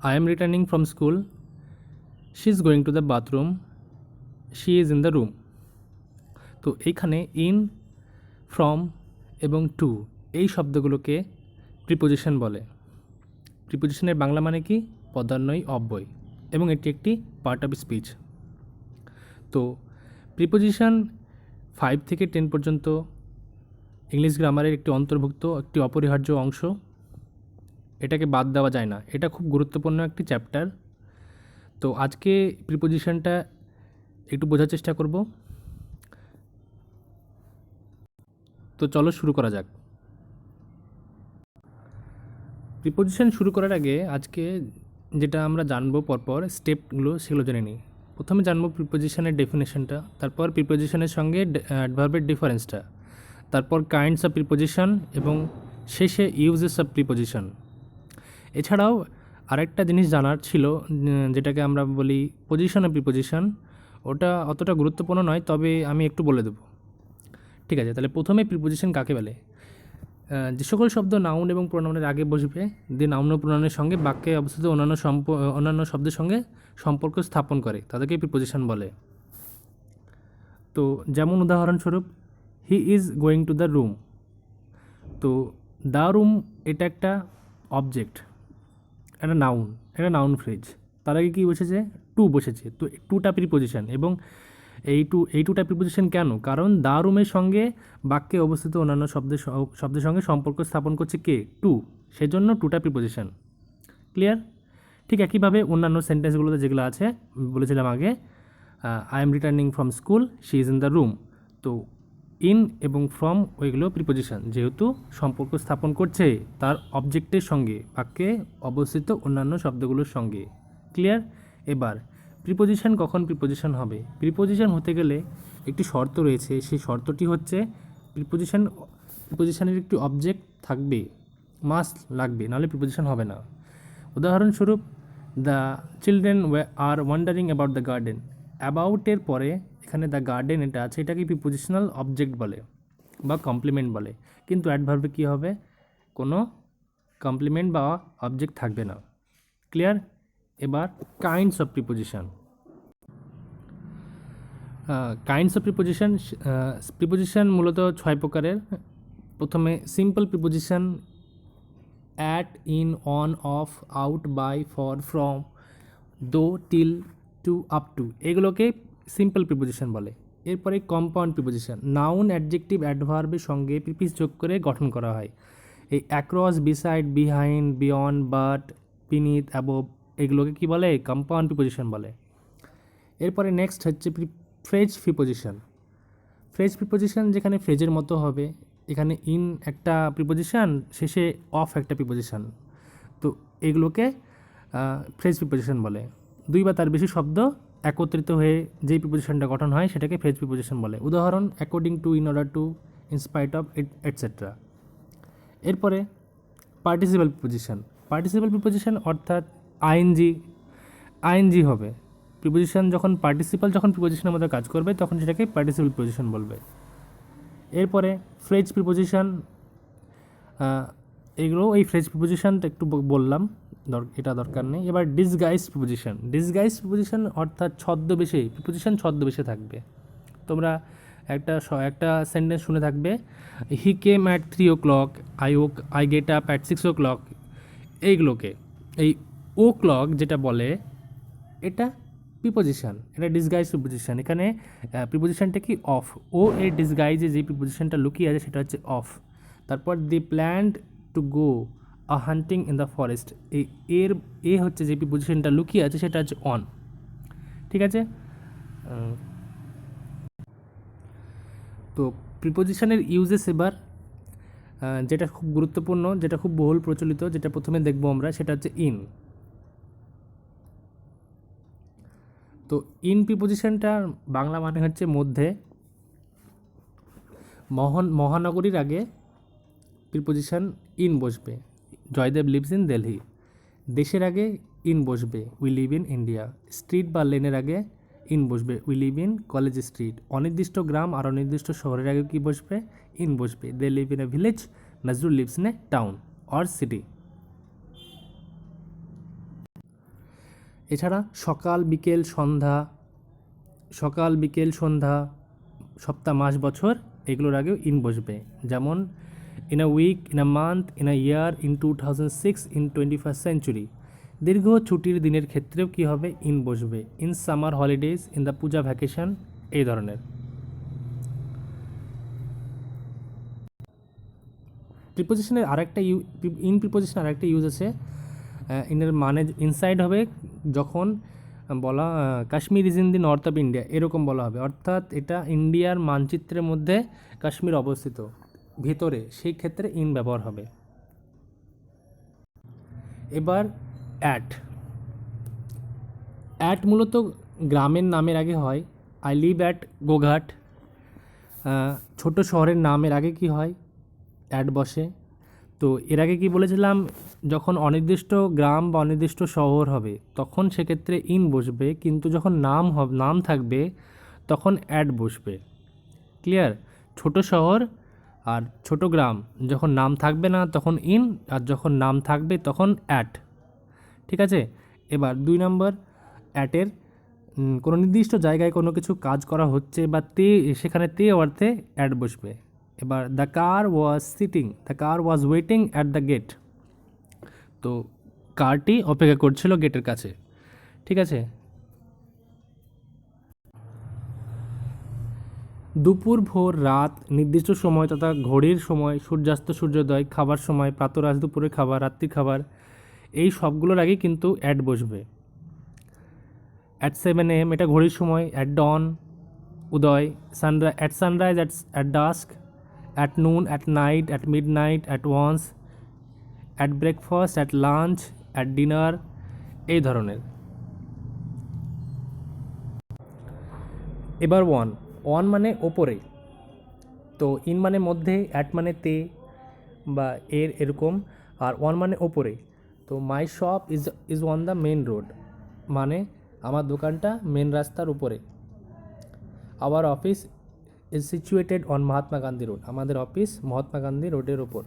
I am returning from school. She is going to the bathroom. She is in the room. তো এইখানে in, from এবং two এই শব্দগুলোকে preposition বলে। প্রিপোজিশনের বাংলা মানে কি? পদান্বয়ী অব্যয়, এবং এটি একটি পার্ট অফ স্পিচ। তো প্রিপোজিশন 5 থেকে 10 পর্যন্ত ইংলিশ গ্রামারের একটি অন্তর্ভুক্ত একটি অপরিহার্য অংশ। এটাকে বাদ দেওয়া যায় না, এটা খুব গুরুত্বপূর্ণ একটি চ্যাপ্টার। তো আজকে প্রিপোজিশনটা একটু বোঝার চেষ্টা করব। তো চলো শুরু করা যাক। প্রিপোজিশন শুরু করার আগে আজকে যেটা আমরা জানবো পরপর স্টেপগুলো, সেগুলো জেনে নিই। প্রথমে জানবো প্রিপোজিশনের ডেফিনেশনটা, তারপর প্রিপোজিশনের সঙ্গে অ্যাডভার্বের ডিফারেন্সটা, তারপর কাইন্ডস অফ প্রিপোজিশন, এবং শেষে ইউজেস অফ প্রিপোজিশন। এছাড়াও আরেকটা জিনিস জানার ছিল, যেটাকে আমরা বলি পজিশন অফ প্রিপোজিশন। ওটা অতটা গুরুত্বপূর্ণ নয়, তবে আমি একটু বলে দেবো। ঠিক আছে, তাহলে প্রথমে প্রিপোজিশন কাকে বলে? যে সকল শব্দ নাউন এবং প্রোনাউনের আগে বসবে, দিয়ে নাউন ও প্রোনাউনের সঙ্গে বাক্যে অবস্থিত অন্যান্য শব্দের সঙ্গে সম্পর্ক স্থাপন করে, তাদেরকে প্রিপোজিশন বলে। তো যেমন উদাহরণস্বরূপ, he is going to the room. তো দ্য রুম এটা একটা অবজেক্ট, একটা নাউন ফ্রেজ। তার আগে কী বসেছে? টু বসেছে। তো টুটা প্রিপোজিশন, এবং এই টুটা প্রিপোজিশন কেন? কারণ দ্য রুমের সঙ্গে বাক্যে অবস্থিত অন্যান্য শব্দের সঙ্গে সম্পর্ক স্থাপন করছে কে? টু। সেজন্য টুটা প্রিপোজিশন। ক্লিয়ার? ঠিক একইভাবে অন্যান্য সেন্টেন্সগুলোতে যেগুলো আছে বলেছিলাম আগে, I am returning from school, she is in the room. তো ইন এবং ফ্রম ওইগুলো প্রিপোজিশন, যেহেতু সম্পর্ক স্থাপন করছে তার অবজেক্টের সঙ্গে, বাক্যে অবস্থিত অন্যান্য শব্দগুলোর সঙ্গে। ক্লিয়ার? এবার প্রিপোজিশন কখন প্রিপোজিশন হবে? প্রিপোজিশন হতে গেলে একটি শর্ত রয়েছে, সেই শর্তটি হচ্ছে প্রিপোজিশনের একটি অবজেক্ট থাকবে, মাস্ট লাগবে, নাহলে প্রিপোজিশন হবে না। উদাহরণস্বরূপ, the children are wandering about the garden. অ্যাবাউটের পরে এখানে দ্য গার্ডেন এটা আছে, এটাকে প্রিপোজিশনাল অবজেক্ট বলে বা কমপ্লিমেন্ট বলে। কিন্তু অ্যাডভার্বে কী হবে? কোনো কমপ্লিমেন্ট বা অবজেক্ট থাকবে না। ক্লিয়ার? এবার kinds of preposition. Kinds of preposition মূলত 6 প্রকারের। প্রথমে simple preposition, at, in, on, of, out, by, for, from, though, till, to, up to, এগুলোকে সিম্পল প্রিপোজিশন বলে। এরপরে কম্পাউন্ড প্রিপোজিশন, নাউন, অ্যাডজেক্টিভ, অ্যাডভার্বের সঙ্গে প্রিফিক্স যোগ করে গঠন করা হয়। এই across, beside, behind, beyond, but, beneath, above, এগুলোকে কী বলে? কম্পাউন্ড প্রিপোজিশন বলে। এরপরে নেক্সট হচ্ছে ফ্রেজ প্রিপোজিশন। ফ্রেজ প্রিপোজিশন যেখানে ফ্রেজের মতো হবে, এখানে ইন একটা প্রিপোজিশন, শেষে অফ একটা প্রিপোজিশন। তো এগুলোকে ফ্রেজ প্রিপোজিশন বলে। দুই বা তার বেশি শব্দ একত্রিত হয়ে যেই প্রিপোজিশনটা গঠন হয় সেটাকে ফ্রেজ প্রিপোজিশন বলে। উদাহরণ, according to, in order to, in spite of, et cetera. এরপরে পার্টিসিপাল প্রিপোজিশন। পার্টিসিপাল প্রিপোজিশন অর্থাৎ আইএনজি হবে। প্রিপোজিশন যখন প্রিপোজিশনের মধ্যে কাজ করবে তখন সেটাকে পার্টিসিপাল প্রিপোজিশন বলবে। এরপরে ফ্রেজ প্রিপোজিশন, এই ফ্রেজ প্রিপোজিশনটা একটু বললাম, এটা দরকার নেই। এবার ডিসগাইজ প্রিপোজিশন অর্থাৎ ছদ্মবেশে, প্রিপোজিশন ছদ্মবেশে থাকবে। তোমরা একটা সেন্টেন্স শুনে থাকবে, he came at 3 o'clock, I get up at 6 o'clock। এইগুলোকে, এই ও ক্লক যেটা বলে, এটা প্রিপোজিশন, এটা ডিসগাইজ প্রিপোজিশন। এখানে প্রিপোজিশনটা কি? অফ। ও এর ডিসগাইজে যে প্রিপোজিশনটা লুকিয়ে আছে সেটা হচ্ছে অফ। তারপর they planned to go a hunting in the forest, হচ্ছে যে প্রিপোজিশনটা লুকিয়ে আছে সেটা হচ্ছে অন। ঠিক আছে? তো প্রিপোজিশনের ইউজেস এবার, যেটা খুব গুরুত্বপূর্ণ, যেটা খুব বহুল প্রচলিত, যেটা প্রথমে দেখবো আমরা, সেটা হচ্ছে ইন। তো ইন প্রিপোজিশনটার বাংলা মানে হচ্ছে মধ্যে। মহানগরীর আগে প্রিপোজিশন ইন বসবে, জয়দেব লিভস ইন দিল্লি। দেশের আগে ইন বসবে, we live in India. Street বা লেনের আগে ইন বসবে, we live in college street. অনির্দিষ্ট গ্রাম আর অনির্দিষ্ট শহরের আগে কী বসবে? ইন বসবে, they live in a village, Nazrul lives in a town or city. এছাড়া সকাল বিকেল সন্ধ্যা, সকাল বিকেল সন্ধ্যা, সপ্তাহ মাস বছর এগুলোর আগেও ইন বসবে। যেমন in a week, in a month, in a year, in 2006, in 21st century. দীর্ঘ ছুটির দিনের ক্ষেত্রেও কী হবে? ইন বসবে। In summer holidays, in the puja vacation, এই ধরনের। প্রিপোজিশনের আরেকটা ইন প্রিপোজিশন আরেকটা ইউজ আছে। ইনের মানে ইনসাইড হবে যখন বলা Kashmir is in the north of India, এরকম বলা হবে, অর্থাৎ এটা ইন্ডিয়ার মানচিত্রের মধ্যে কাশ্মীর অবস্থিত ভিতরে, সেই ক্ষেত্রে ইন ব্যবহার হবে। এবার অ্যাট। অ্যাট মূলত গ্রামের নামের আগে হয়। I live at Goghat. ছোট শহরের নামের আগে কি হয়? অ্যাট বসে। তো এর আগে কি বলেছিলাম, যখন অনির্দিষ্ট গ্রাম বা অনির্দিষ্ট শহর হবে তখন সেক্ষেত্রে ইন বসবে, কিন্তু যখন নাম থাকবে তখন অ্যাট বসবে। ক্লিয়ার? ছোট শহর আর ছোট গ্রাম যখন নাম থাকবে না তখন ইন, আর যখন নাম থাকবে তখন অ্যাট। ঠিক আছে? এবার 2 নম্বর, অ্যাটের কোনো নির্দিষ্ট জায়গায় কোনো কিছু কাজ করা হচ্ছে বা সেখানে অর্থে অ্যাট বসবে। এবার the car was waiting at the gate. তো কারটি অপেক্ষা করছিল গেটের কাছে। ঠিক আছে? দুপুর, ভোর, রাত, নির্দিষ্ট সময় তথা ঘড়ির সময়, সূর্যাস্ত, সূর্যোদয়, খাবার সময়, প্রাতরাশ, দুপুরের খাবার, রাত্রির খাবার, এই সবগুলোর আগে কিন্তু অ্যাট বসবে। অ্যাট 7 AM এটা ঘড়ির সময়, অ্যাট ডন উদয়, at sunrise, at dusk, at noon, at night, at midnight, at once, at breakfast, at lunch, at dinner, এই ধরনের। এবার ওয়ান মানে ওপরে। তো ইন মানে মধ্যে, অ্যাট মানে তে বা এরকম, আর ওয়ান মানে ওপরে। তো my shop is on the main road, মানে আমার দোকানটা মেন রাস্তার উপরে। Our office is situated on Mahatma Gandhi road, আমাদের অফিস মহাত্মা গান্ধী রোডের ওপর।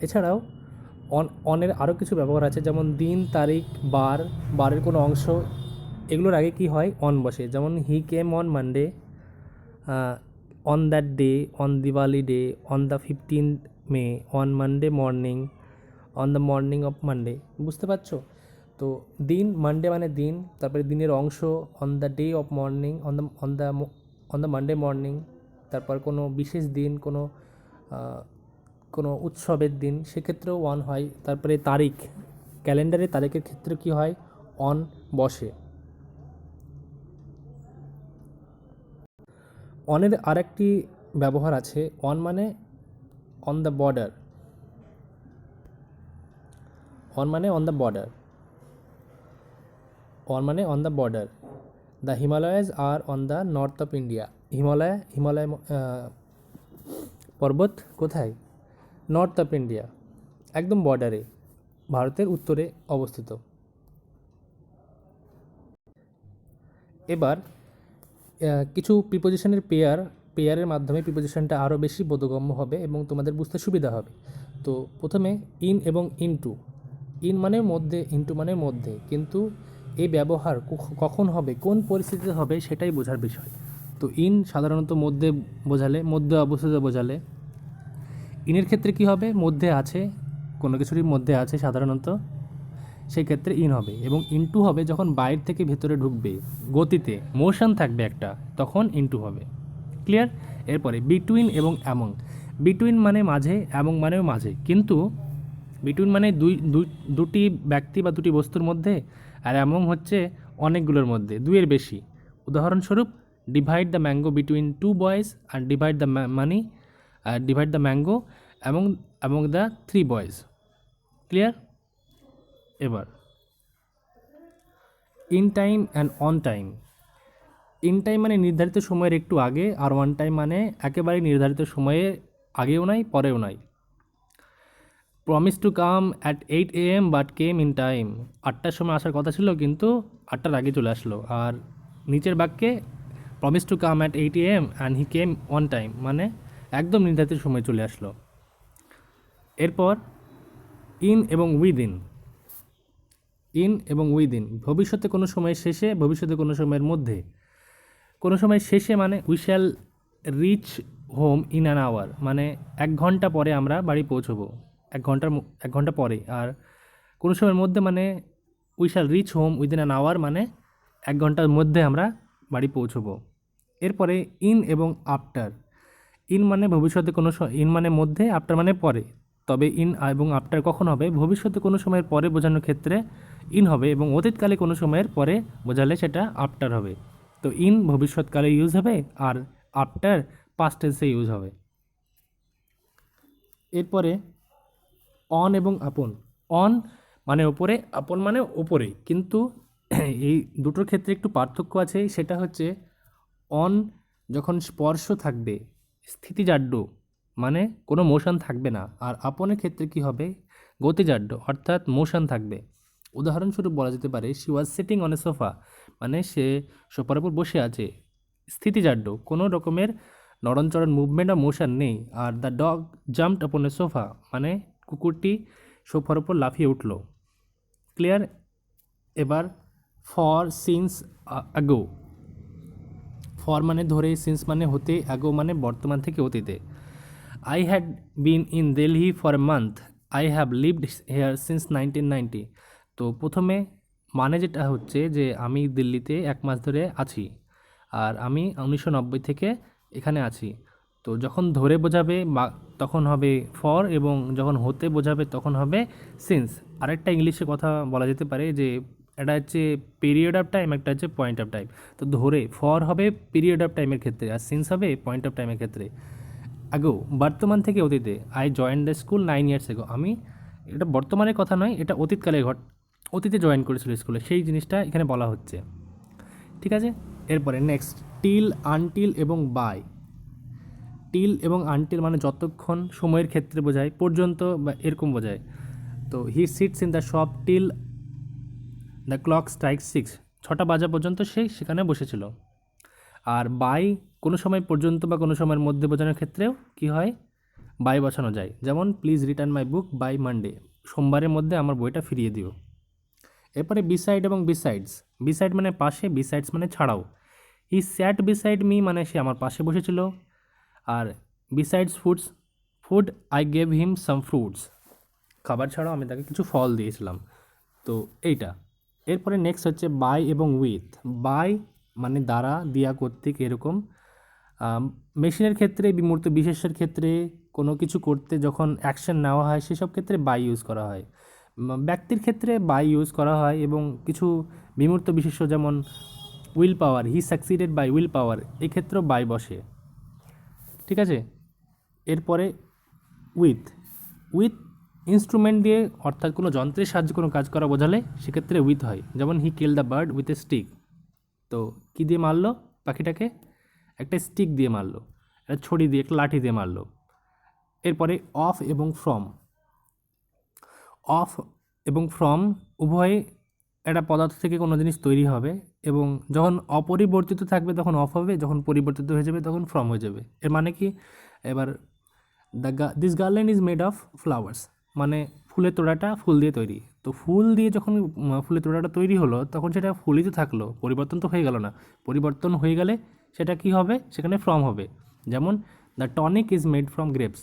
এছাড়াও অনের আরও কিছু ব্যবহার আছে, যেমন দিন, তারিখ, বারের কোনো অংশ, এগুলোর আগে কি হয়? অন বসে। যেমন he came on Monday, on that day, on Diwali day, on the 15th May, on Monday morning, on the morning of Monday. বুঝতে পারছো? তো দিন, মানডে মানে দিন, তারপরে দিনের অংশ, on the day of morning, on the Monday morning, তারপর কোনো বিশেষ দিন, কোনো উৎসবের দিন, সেক্ষেত্রেও অন হয়। তারপরে তারিখ, ক্যালেন্ডারে তারিখের ক্ষেত্রে কি হয়? অন বসে। অনের আরেকটি ব্যবহার আছে, অন মানে অন দ্য বর্ডার। অন মানে অন দ্য বর্ডার। অন মানে on the border. The Himalayas are on the north of India. Himalaya পর্বত কোথায়? নর্থ অফ ইন্ডিয়া, একদম বর্ডারে, ভারতের উত্তরে অবস্থিত। এবার কিছু প্রিপোজিশনের পেয়ারের মাধ্যমে প্রিপোজিশনটা আরও বেশি বোধগম্য হবে এবং তোমাদের বুঝতে সুবিধা হবে। তো প্রথমে ইন এবং ইনটু। ইন মানে মধ্যে, ইনটু মানে মধ্যে, কিন্তু এই ব্যবহার কখন হবে, কোন পরিস্থিতিতে হবে, সেটাই বোঝার বিষয়। তো ইন সাধারণত মধ্যে বোঝালে, মধ্যে অবস্থিত বোঝালে। ইনের ক্ষেত্রে কি হবে? মধ্যে আছে, কোনো কিছুরই মধ্যে আছে সাধারণত, সেই ক্ষেত্রে ইন হবে। এবং ইনটু হবে যখন বাইরে থেকে ভেতরে ঢুকবে, গতিতে মোশন থাকবে একটা, তখন ইনটু হবে। ক্লিয়ার? এরপরে বিটুইন এবং অ্যামং। বিটুইন মানে মাঝে, অ্যামং মানেও মাঝে, কিন্তু বিটুইন মানে দুটি ব্যক্তি বা দুটি বস্তুর মধ্যে, আর অ্যামং হচ্ছে অনেকগুলোর মধ্যে, দুইয়ের বেশি। উদাহরণস্বরূপ, divide the mango between 2 boys আর divide the mango among the 3 boys। Clear? এবার in time and on time. In time মানে নির্ধারিত সময়ের একটু আগে, আর অন টাইম মানে একেবারে নির্ধারিত সময়ে আগেও নাই পরেও নাই। Promise to come at 8 AM but came in time. 8টার সময় আসার কথা ছিল কিন্তু 8টার আগে চলে আসলো। আর নিচের বাক্যে promise to come at 8 AM and he came on time, মানে একদম নির্ধারিত সময় চলে আসলো। এরপর ইন এবং উইদিন। ইন এবং উইদিন, ভবিষ্যতে কোনো সময়ের শেষে, ভবিষ্যতে কোনো সময়ের মধ্যে। কোনো সময়ের শেষে মানে we shall reach home in an hour, মানে 1 ঘন্টা পরে আমরা বাড়ি পৌঁছবো, 1 ঘন্টা পরে। আর কোনো সময়ের মধ্যে মানে we shall reach home within an hour, মানে 1 ঘন্টার মধ্যে আমরা বাড়ি পৌঁছবো। এরপরে ইন এবং আফটার। ইন মানে ভবিষ্যতে কোনো ইন মানে মধ্যে, আফটার মানে পরে। তবে ইন এবং আফটার কখন হবে? ভবিষ্যতে কোনো সময়ের পরে বোঝানোর ক্ষেত্রে ইন হবে, এবং অতীতকালে কোনো সময়ের পরে বোঝালে সেটা আফটার হবে। তো ইন ভবিষ্যৎকালে ইউজ হবে, আর আফটার পাস্ট টেন্সে ইউজ হবে। এরপরে অন এবং আপন। অন মানে ওপরে, আপন মানে ওপরে, কিন্তু এই দুটোর ক্ষেত্রে একটু পার্থক্য আছে। সেটা হচ্ছে অন যখন স্পর্শ থাকবে, স্থিতিজাড্য মানে কোনো মোশন থাকবে না। আর আপনের ক্ষেত্রে কি হবে? গতিজাড্য অর্থাৎ মোশন থাকবে। উদাহরণস্বরূপ বলা যেতে পারে she was sitting on a sofa, মানে সে সোফার উপর বসে আছে। স্থিতিজাড্য, কোনো রকমের নড়নচড়ন, মুভমেন্ট বা মোশন নেই। আর দ্য ডগ জাম্পড আপন এ সোফা, মানে কুকুরটি সোফার উপর লাফিয়ে উঠল। ক্লিয়ার? এবার ফর, সিন্স, আগো। ফর মানে ধরে, সিন্স মানে হতে, অ্যাগো মানে বর্তমান থেকে অতীতে। I had been in Delhi for a month, I have lived here since 1990। তো প্রথমে মানে যেটা হচ্ছে যে আমি দিল্লিতে 1 মাস ধরে আছি, আর আমি 1990 থেকে এখানে আছি। তো যখন ধরে বোঝাবে বা তখন হবে ফর, এবং যখন হতে বোঝাবে তখন হবে সিন্স। আরেকটা ইংলিশে কথা বলা যেতে পারে যে এটা হচ্ছে পিরিয়ড অফ টাইম, একটা হচ্ছে পয়েন্ট অফ টাইম। তো ধরে ফর হবে পিরিয়ড অফ টাইমের ক্ষেত্রে, আর সিন্স হবে পয়েন্ট অফ টাইমের ক্ষেত্রে। আগো বর্তমান থেকে অতীতে, I join the school 9 years ago. আমি, এটা বর্তমানের কথা নয়, এটা অতীতকালে অতীতে জয়েন করেছিল স্কুলে, সেই জিনিসটা এখানে বলা হচ্ছে। ঠিক আছে? এরপরে নেক্সট টিল, আনটিল এবং বাই। টিল এবং আনটিল মানে যতক্ষণ, সময়ের ক্ষেত্রে বোঝায়, পর্যন্ত বা এরকম বোঝায়। তো he sits in the shop till the clock strike 6, 6টা বাজা পর্যন্ত সে সেখানে বসেছিল। আর বাই কোনো সময় পর্যন্ত বা কোনো সময়ের মধ্যে বোঝানোর ক্ষেত্রেও কী হয়? বাই বসানো যায়। যেমন please return my book by Monday, সোমবারের মধ্যে আমার বইটা ফিরিয়ে দিও। এরপরে বিসাইড এবং বিসাইডস। বিসাইড মানে পাশে, বিসাইডস মানে ছাড়াও। হি স্যাট বিসাইড মি মানে সে আমার পাশে বসেছিল। আর besides foods, food I gave him some fruits, খাবার ছাড়াও আমি তাকে কিছু ফল দিয়েছিলাম। তো এইটা। এরপরে নেক্সট হচ্ছে বাই এবং উইথ। বাই মানে দ্বারা, দিয়া, কর্তৃক, এরকম। মেশিনের ক্ষেত্রে, বিমূর্ত বিশেষের ক্ষেত্রে, কোনো কিছু করতে যখন অ্যাকশন নেওয়া হয় সেসব ক্ষেত্রে বাই ইউজ করা হয়। ব্যক্তির ক্ষেত্রে বাই ইউজ করা হয়, এবং কিছু বিমূর্ত বিশেষ্য যেমন willpower, he succeeded by willpower, এক্ষেত্রেও বাই বসে। ঠিক আছে? এরপরে উইথ। উইথ ইনস্ট্রুমেন্ট দিয়ে, অর্থাৎ কোনো যন্ত্রের সাহায্যে কোনো কাজ করা বোঝালে সেক্ষেত্রে উইথ হয়। যেমন he kill the bird with a stick. তো কী দিয়ে মারলো পাখিটাকে? একটা স্টিক দিয়ে মারলো, একটা ছড়ি দিয়ে, একটা লাঠি দিয়ে মারলো। এরপরে অফ এবং ফ্রম। অফ এবং ফ্রম উভয়ে একটা পদার্থ থেকে কোনো জিনিস তৈরি হবে, এবং যখন অপরিবর্তিত থাকবে তখন অফ হবে, যখন পরিবর্তিত হয়ে যাবে তখন ফ্রম হয়ে যাবে। এর মানে কি? এবার this garland is made of flowers, মানে ফুলের তোড়াটা ফুল দিয়ে তৈরি। তো ফুল দিয়ে যখন ফুলের তোড়াটা তৈরি হলো তখন সেটা ফুলই তো থাকলো, পরিবর্তন তো হয়ে গেল না। পরিবর্তন হয়ে গেলে সেটা কি হবে? সেখানে ফ্রম হবে। যেমন the tonic is made from grapes,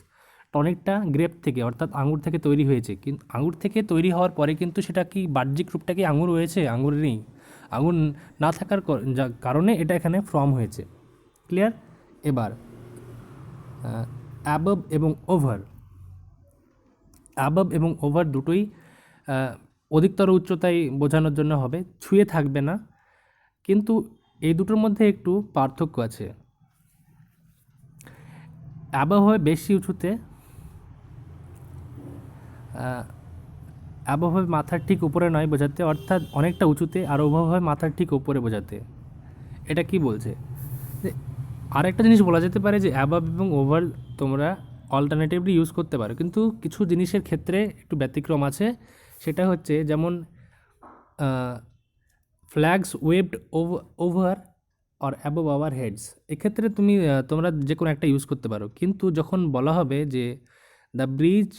টনিকটা গ্রেপ থেকে অর্থাৎ আঙুর থেকে তৈরি হয়েছে। কিন্তু আঙুর থেকে তৈরি হওয়ার পরে কিন্তু সেটা কি বাহ্যিক রূপটা কি আঙুর হয়েছে? আঙুর নেই। আঙুর না থাকার কারণে এটা এখানে ফ্রম হয়েছে। ক্লিয়ার? এবার অ্যাবভ এবং ওভার। অ্যাবভ এবং ওভার দুটোই অধিকতর উচ্চতায় বোঝানোর জন্য হবে, ছুঁয়ে থাকবে না। কিন্তু এই দুটোর মধ্যে একটু পার্থক্য আছে। অ্যাবভ হয় বেশি উঁচুতে, অ্যাবভ হয় মাথার ঠিক উপরে নয় বোঝাতে, অর্থাৎ অনেকটা উঁচুতে। আর ওভাব হয় মাথার ঠিক উপরে বোঝাতে। এটা কি বলছে? যে আরেকটা জিনিস বলা যেতে পারে যে অ্যাবভ এবং ওভার তোমরা অল্টারনেটিভলি ইউজ করতে পারো, কিন্তু কিছু জিনিসের ক্ষেত্রে একটু ব্যতিক্রম আছে। সেটা হচ্ছে যেমন flags waved over or above our heads, এক্ষেত্রে তোমরা যে কোনো একটা ইউজ করতে পারো। কিন্তু যখন বলা হবে যে the bridge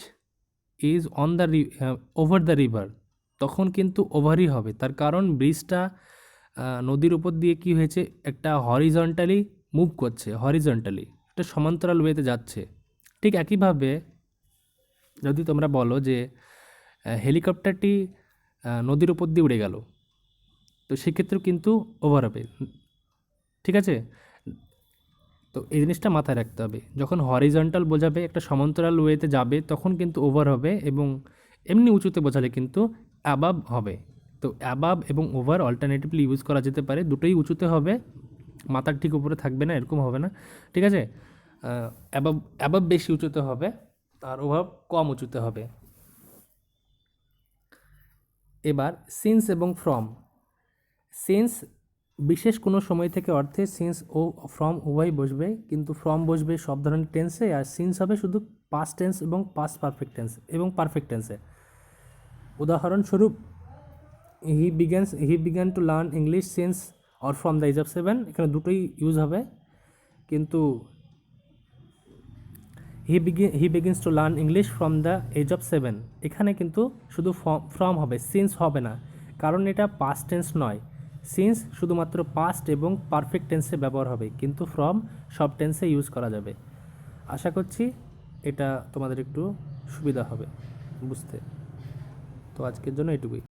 is on the over the river, তখন কিন্তু ওভারই হবে। তার কারণ ব্রিজটা নদীর উপর দিয়ে কি হয়েছে, একটা হরিজন্টালি মুভ করছে, হরিজন্টালি একটা সমান্তরাল ওয়েতে যাচ্ছে। ঠিক একইভাবে যদি তোমরা বলো যে হেলিকপ্টারটি নদীর উপর দিয়ে উড়ে গেল, তো সেক্ষেত্রেও কিন্তু ওভার হবে। ঠিক আছে, তো এই জিনিসটা মাথায় রাখতে হবে। যখন হরিজন্টাল বোঝাবে, একটা সমান্তরাল ওয়েতে যাবে, তখন কিন্তু ওভার হবে, এবং এমনি উঁচুতে বোঝালে কিন্তু অ্যাবাব হবে। তো অ্যাবাব এবং ওভার অল্টারনেটিভলি ইউজ করা যেতে পারে, দুটোই উঁচুতে হবে, মাথার ঠিক উপরে থাকবে না, এরকম হবে না। ঠিক আছে, অ্যাবাব অ্যাবাব বেশি উঁচুতে হবে, আর ওভার কম উঁচুতে হবে। এবার সিন্স এবং ফ্রম। সিন্স বিশেষ কোনো সময় থেকে অর্থে সিন্স ও ফ্রম উভয় বসবে, কিন্তু ফ্রম বসবে সব ধরনের টেন্সে, আর সিন্স হবে শুধু পাস্ট টেন্স এবং পাস্ট পারফেক্ট টেন্স এবং পারফেক্ট টেন্সে। উদাহরণস্বরূপ he began to learn English since or from the age of 7, এখানে দুটোই ইউজ হবে, কিন্তু he begins to learn English from the age of 7, এখানে কিন্তু শুধু ফ্রম হবে, সিন্স হবে না, কারণ এটা পাস্ট টেন্স নয়। সিন্স শুধুমাত্র পাস্ট এবং পারফেক্ট টেন্সে ব্যবহার হবে, কিন্তু ফ্রম সব টেন্সে ইউজ করা যাবে। আশা করছি এটা তোমাদের একটু সুবিধা হবে বুঝতে। তো আজকের জন্য এটুকুই।